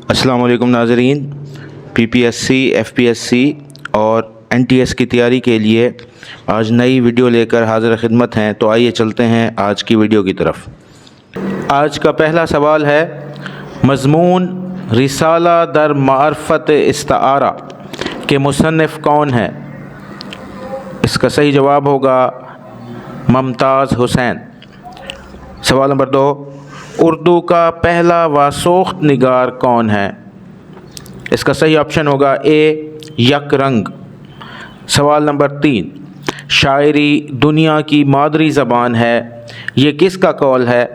السلام علیکم ناظرین، P P S C, F P S C اور این ٹی ایس کی تیاری کے لیے آج نئی ویڈیو لے کر حاضر خدمت ہیں۔ تو آئیے چلتے ہیں آج کی ویڈیو کی طرف۔ آج کا پہلا سوال ہے، مضمون رسالہ در معرفت استعارہ کے مصنف کون ہیں؟ اس کا صحیح جواب ہوگا ممتاز حسین۔ سوال نمبر 2، اردو کا پہلا واسوخت نگار کون ہے؟ اس کا صحیح آپشن ہوگا اے یک رنگ۔ سوال نمبر 3، شاعری دنیا کی مادری زبان ہے، یہ کس کا قول ہے؟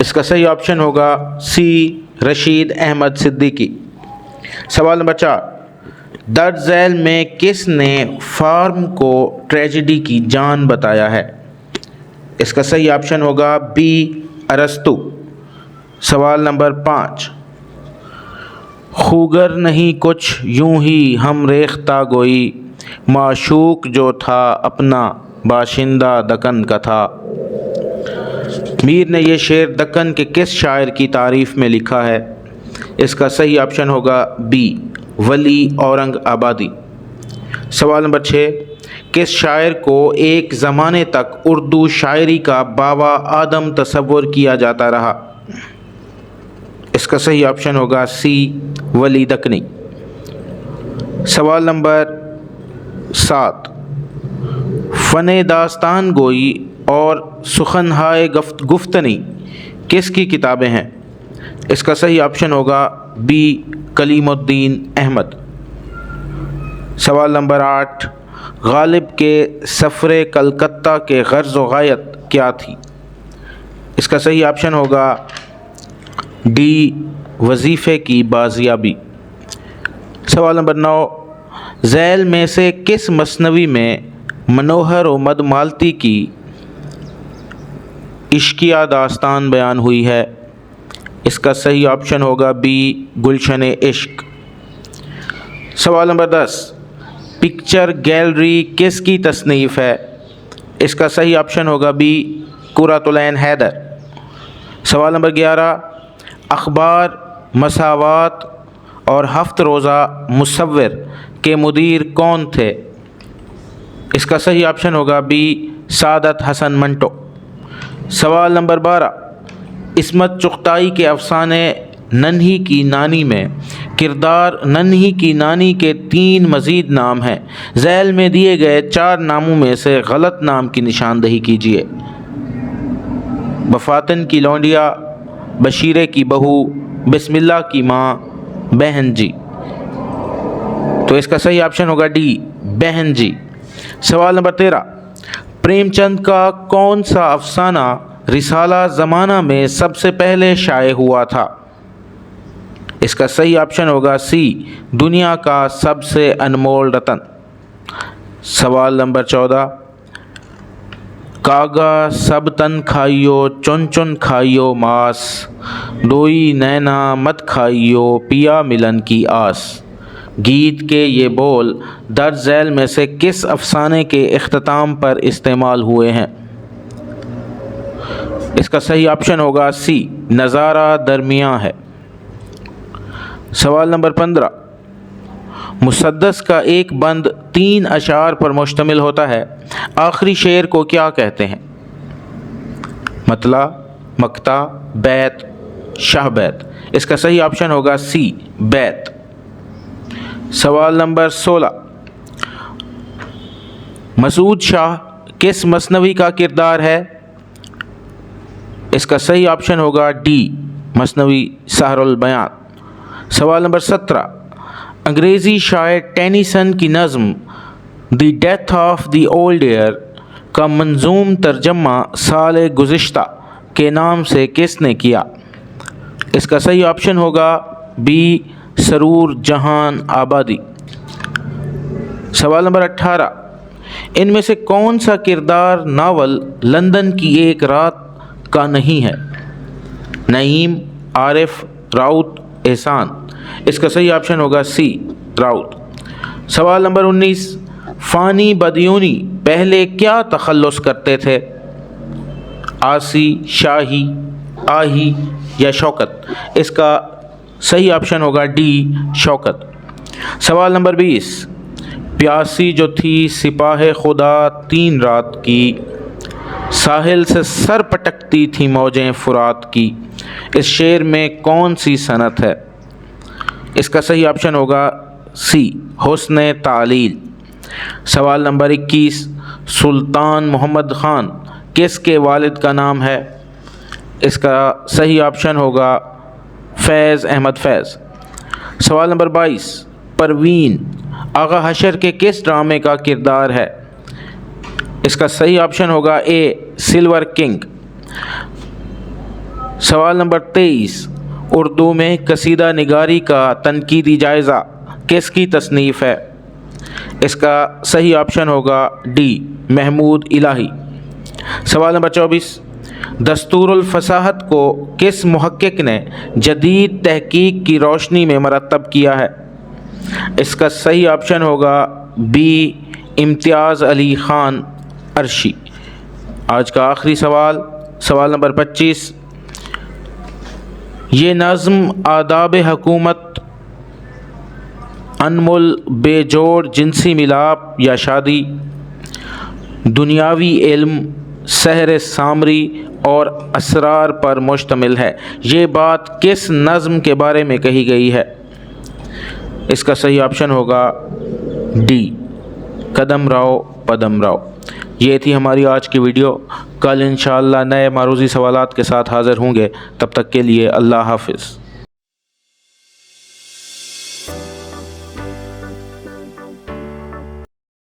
اس کا صحیح آپشن ہوگا سی رشید احمد صدیقی۔ سوال نمبر 4، درج ذیل میں کس نے فارم کو ٹریجڈی کی جان بتایا ہے؟ اس کا صحیح آپشن ہوگا بی ارسطو۔ سوال نمبر 5، خوگر نہیں کچھ یوں ہی ہم ریختہ گوئی، معشوق جو تھا اپنا باشندہ دکن کا تھا۔ میر نے یہ شعر دکن کے کس شاعر کی تعریف میں لکھا ہے؟ اس کا صحیح آپشن ہوگا بی ولی اورنگ آبادی۔ سوال نمبر 6، کس شاعر کو ایک زمانے تک اردو شاعری کا باوا آدم تصور کیا جاتا رہا؟ اس کا صحیح آپشن ہوگا سی ولی دکنی۔ سوال نمبر 7، فن داستان گوئی اور سخنہائے گفتنی کس کی کتابیں ہیں؟ اس کا صحیح آپشن ہوگا بی کلیم الدین احمد۔ سوال نمبر 8، غالب کے سفر کلکتہ کے غرض و غایت کیا تھی؟ اس کا صحیح آپشن ہوگا ڈی وظیفے کی بازیابی۔ سوال نمبر 9، ذیل میں سے کس مثنوی میں منوہر و مد مالتی کی عشقیہ داستان بیان ہوئی ہے؟ اس کا صحیح آپشن ہوگا بی گلشن عشق۔ سوال نمبر 10، پکچر گیلری کس کی تصنیف ہے؟ اس کا صحیح آپشن ہوگا بی قرۃ العین حیدر۔ سوال نمبر 11، اخبار مساوات اور ہفت روزہ مصور کے مدیر کون تھے؟ اس کا صحیح آپشن ہوگا بی سعادت حسن منٹو۔ سوال نمبر 12، عصمت چغتائی کے افسانے ننھی کی نانی میں کردار ننھی کی نانی کے 3 مزید نام ہیں، ذیل میں دیے گئے 4 ناموں میں سے غلط نام کی نشاندہی کیجیے۔ وفاتن کی لونڈیا، بشیرے کی بہو، بسم اللہ کی ماں، بہن جی۔ تو اس کا صحیح آپشن ہوگا ڈی بہن جی۔ سوال نمبر 13، پریم چند کا کون سا افسانہ رسالہ زمانہ میں سب سے پہلے شائع ہوا تھا؟ اس کا صحیح آپشن ہوگا سی دنیا کا سب سے انمول رتن۔ سوال نمبر 14، کاغا سب تن کھائیو چن چن کھائیو ماس، دوئی نینا مت کھائیو پیا ملن کی آس، گیت کے یہ بول درج ذیل میں سے کس افسانے کے اختتام پر استعمال ہوئے ہیں؟ اس کا صحیح آپشن ہوگا سی نظارہ درمیاں ہے۔ سوال نمبر 15، مسدس کا ایک بند 3 اشعار پر مشتمل ہوتا ہے، آخری شعر کو کیا کہتے ہیں؟ مطلع، مقطع، بیت، شاہ بیت۔ اس کا صحیح آپشن ہوگا سی بیت۔ سوال نمبر 16، مسعود شاہ کس مثنوی کا کردار ہے؟ اس کا صحیح آپشن ہوگا ڈی مثنوی سحر البیان۔ سوال نمبر 17، انگریزی شاعر ٹینیسن کی نظم the death of the old year کا منظوم ترجمہ سال گزشتہ کے نام سے کس نے کیا؟ اس کا صحیح آپشن ہوگا بی سرور جہان آبادی۔ سوال نمبر 18، ان میں سے کون سا کردار ناول لندن کی ایک رات کا نہیں ہے؟ نعیم، عارف، راؤت، احسان۔ اس کا صحیح آپشن ہوگا سی راؤت۔ سوال نمبر 19، فانی بدیونی پہلے کیا تخلص کرتے تھے؟ آسی، شاہی، آہی یا شوکت؟ اس کا صحیح آپشن ہوگا ڈی شوکت۔ سوال نمبر 20، پیاسی جو تھی سپاہ خدا 3 رات کی، ساحل سے سر پٹکتی تھی موجیں فرات کی، اس شعر میں کون سی صنعت ہے؟ اس کا صحیح آپشن ہوگا سی حسن تعلیل۔ سوال نمبر 21، سلطان محمد خان کس کے والد کا نام ہے؟ اس کا صحیح آپشن ہوگا فیض احمد فیض۔ سوال نمبر 22، پروین آغا حشر کے کس ڈرامے کا کردار ہے؟ اس کا صحیح آپشن ہوگا اے سلور کنگ۔ سوال نمبر 23، اردو میں قصیدہ نگاری کا تنقیدی جائزہ کس کی تصنیف ہے؟ اس کا صحیح آپشن ہوگا ڈی محمود الہی۔ سوال نمبر 24، دستور الفصاحت کو کس محقق نے جدید تحقیق کی روشنی میں مرتب کیا ہے؟ اس کا صحیح آپشن ہوگا بی امتیاز علی خان عرشی۔ آج کا آخری سوال، سوال نمبر 25، یہ نظم آداب حکومت، انمول بے جوڑ جنسی ملاپ یا شادی، دنیاوی علم، سحر سامری اور اسرار پر مشتمل ہے، یہ بات کس نظم کے بارے میں کہی گئی ہے؟ اس کا صحیح آپشن ہوگا ڈی قدم راؤ پدم راؤ۔ یہ تھی ہماری آج کی ویڈیو۔ کل انشاءاللہ نئے معروضی سوالات کے ساتھ حاضر ہوں گے، تب تک کے لیے اللہ حافظ۔